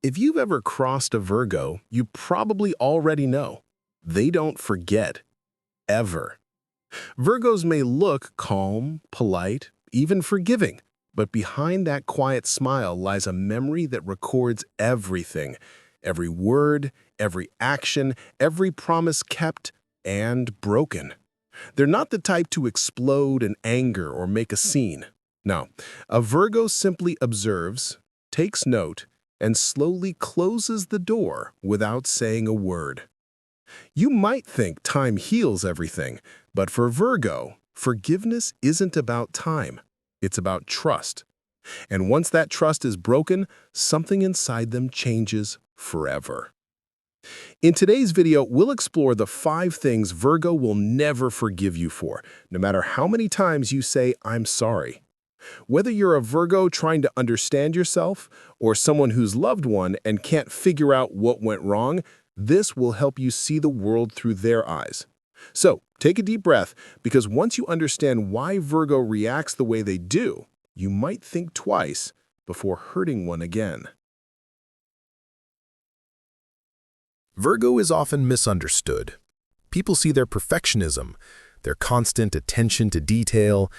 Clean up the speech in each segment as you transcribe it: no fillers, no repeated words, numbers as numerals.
If you've ever crossed a Virgo, you probably already know. They don't forget, ever. Virgos may look calm, polite, even forgiving, but behind that quiet smile lies a memory that records everything, every word, every action, every promise kept and broken. They're not the type to explode in anger or make a scene. No, a Virgo simply observes, takes note, and slowly closes the door without saying a word. You might think time heals everything, but for Virgo, forgiveness isn't about time. It's about trust. And once that trust is broken, something inside them changes forever. In today's video, we'll explore the 5 things Virgo will never forgive you for, no matter how many times you say, "I'm sorry." Whether you're a Virgo trying to understand yourself or someone who's loved one and can't figure out what went wrong, this will help you see the world through their eyes. So, take a deep breath, because once you understand why Virgo reacts the way they do, you might think twice before hurting one again. Virgo is often misunderstood. People see their perfectionism, their constant attention to detail,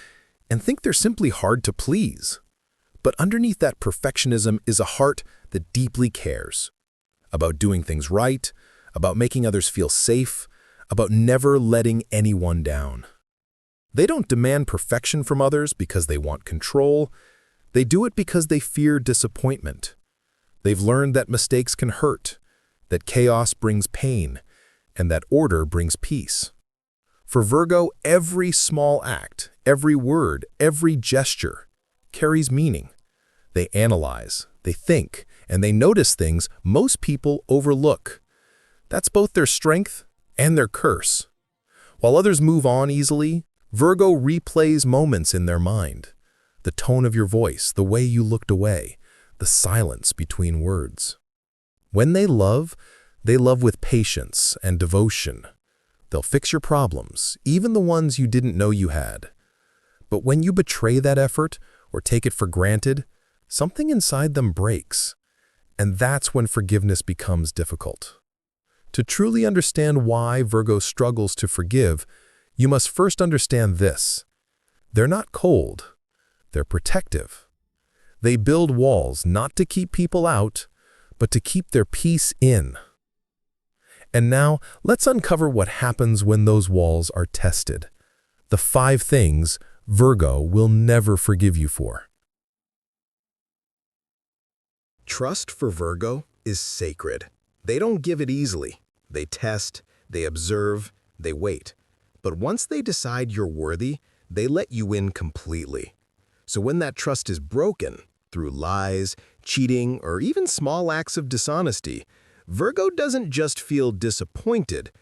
and think they're simply hard to please. But underneath that perfectionism is a heart that deeply cares about doing things right, about making others feel safe, about never letting anyone down. They don't demand perfection from others because they want control. They do it because they fear disappointment. They've learned that mistakes can hurt, that chaos brings pain, and that order brings peace. For Virgo, every small act, every word, every gesture carries meaning. They analyze, they think, and they notice things most people overlook. That's both their strength and their curse. While others move on easily, Virgo replays moments in their mind. The tone of your voice, the way you looked away, the silence between words. When they love with patience and devotion. They'll fix your problems, even the ones you didn't know you had. But when you betray that effort or take it for granted, something inside them breaks. And that's when forgiveness becomes difficult. To truly understand why Virgo struggles to forgive, you must first understand this. They're not cold. They're protective. They build walls not to keep people out, but to keep their peace in. And now, let's uncover what happens when those walls are tested. The 5 things Virgo will never forgive you for. Trust for Virgo is sacred. They don't give it easily. They test, they observe, they wait. But once they decide you're worthy, they let you in completely. So when that trust is broken, through lies, cheating, or even small acts of dishonesty, Virgo doesn't just feel disappointed,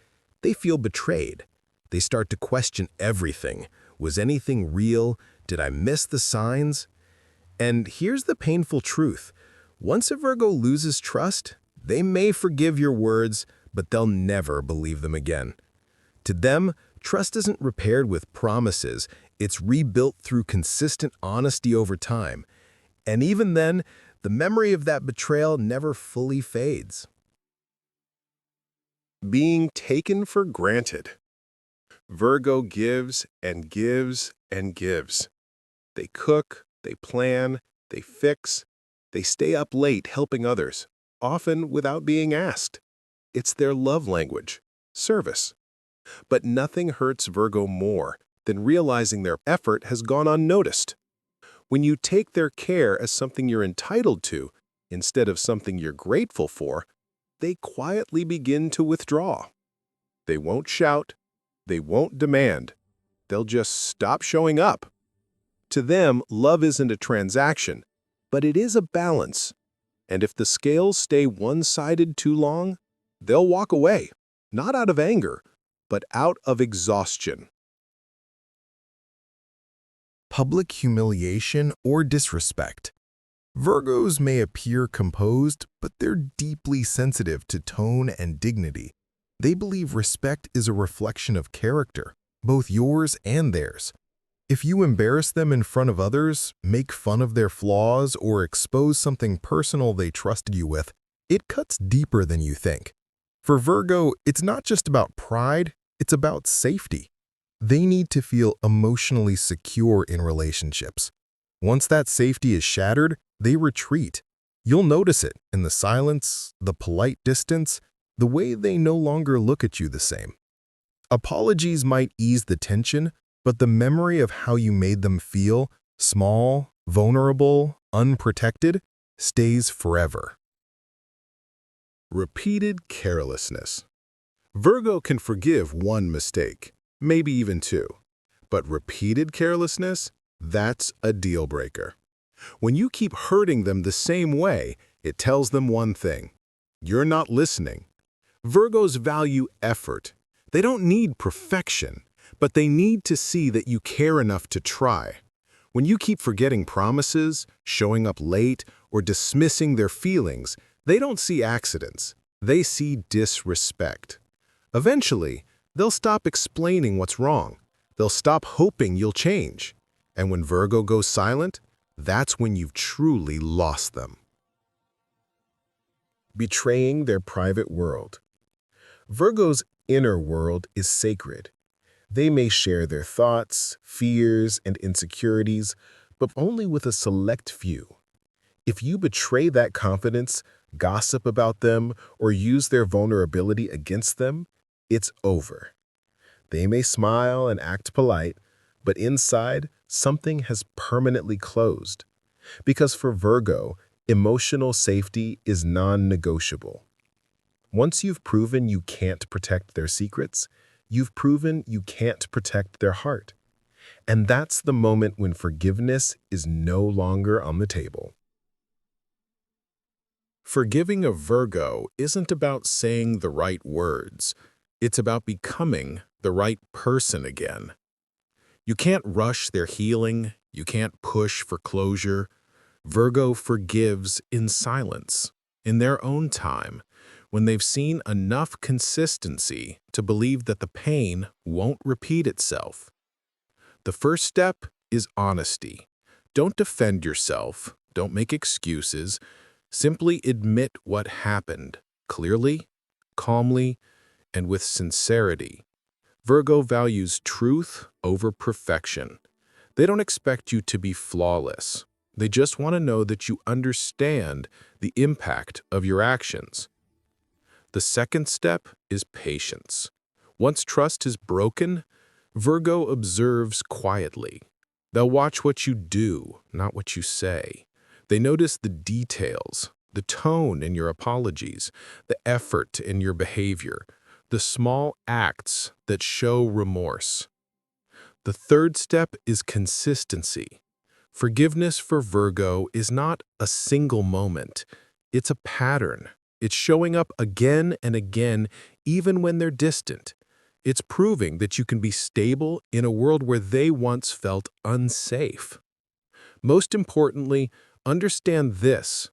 they feel betrayed. They start to question everything. Was anything real? Did I miss the signs? And here's the painful truth. Once a Virgo loses trust, they may forgive your words, but they'll never believe them again. To them, trust isn't repaired with promises. It's rebuilt through consistent honesty over time. And even then, the memory of that betrayal never fully fades. Being taken for granted. Virgo gives and gives and gives. They cook, they plan, they fix, they stay up late helping others, often without being asked. It's their love language, service. But nothing hurts Virgo more than realizing their effort has gone unnoticed. When you take their care as something you're entitled to, instead of something you're grateful for, they quietly begin to withdraw. They won't shout, they won't demand, they'll just stop showing up. To them, love isn't a transaction, but it is a balance. And if the scales stay one-sided too long, they'll walk away, not out of anger, but out of exhaustion. Public humiliation or disrespect. Virgos may appear composed, but they're deeply sensitive to tone and dignity. They believe respect is a reflection of character, both yours and theirs. If you embarrass them in front of others, make fun of their flaws, or expose something personal they trusted you with, It cuts deeper than you think. For Virgo, it's not just about pride, it's about safety. They need to feel emotionally secure in relationships. Once that safety is shattered, they retreat. You'll notice it in the silence, the polite distance, the way they no longer look at you the same. Apologies might ease the tension, but the memory of how you made them feel, small, vulnerable, unprotected, stays forever. Repeated carelessness. Virgo can forgive one mistake, maybe even two. But repeated carelessness, that's a deal breaker. When you keep hurting them the same way, it tells them one thing: you're not listening. Virgos value effort. They don't need perfection, but they need to see that you care enough to try. When you keep forgetting promises, showing up late, or dismissing their feelings, they don't see accidents. They see disrespect. Eventually, they'll stop explaining what's wrong. They'll stop hoping you'll change. And when Virgo goes silent, that's when you've truly lost them. Betraying their private world. Virgo's inner world is sacred. They may share their thoughts, fears, and insecurities, but only with a select few. If you betray that confidence, gossip about them, or use their vulnerability against them, it's over. They may smile and act polite, but inside, something has permanently closed. Because for Virgo, emotional safety is non-negotiable. Once you've proven you can't protect their secrets, you've proven you can't protect their heart. And that's the moment when forgiveness is no longer on the table. Forgiving a Virgo isn't about saying the right words. It's about becoming the right person again. You can't rush their healing. You can't push for closure. Virgo forgives in silence, in their own time, when they've seen enough consistency to believe that the pain won't repeat itself. The first step is honesty. Don't defend yourself. Don't make excuses. Simply admit what happened, clearly, calmly, and with sincerity. Virgo values truth over perfection. They don't expect you to be flawless. They just want to know that you understand the impact of your actions. The second step is patience. Once trust is broken, Virgo observes quietly. They'll watch what you do, not what you say. They notice the details, the tone in your apologies, the effort in your behavior, the small acts that show remorse. The third step is consistency. Forgiveness for Virgo is not a single moment. It's a pattern. It's showing up again and again, even when they're distant. It's proving that you can be stable in a world where they once felt unsafe. Most importantly, understand this: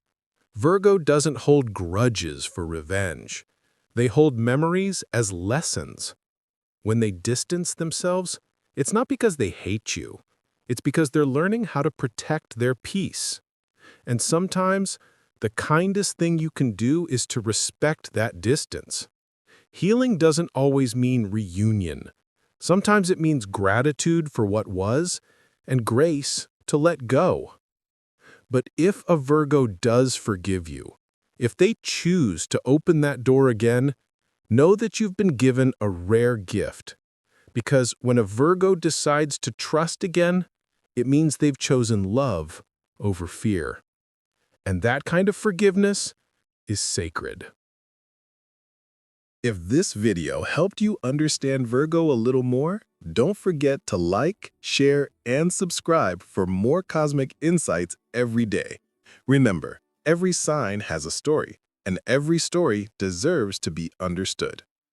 Virgo doesn't hold grudges for revenge. They hold memories as lessons. When they distance themselves, it's not because they hate you. It's because they're learning how to protect their peace. And sometimes, the kindest thing you can do is to respect that distance. Healing doesn't always mean reunion. Sometimes it means gratitude for what was and grace to let go. But if a Virgo does forgive you, if they choose to open that door again, know that you've been given a rare gift. Because when a Virgo decides to trust again, it means they've chosen love over fear. And that kind of forgiveness is sacred. If this video helped you understand Virgo a little more, don't forget to like, share, and subscribe for more cosmic insights every day. Remember, every sign has a story, and every story deserves to be understood.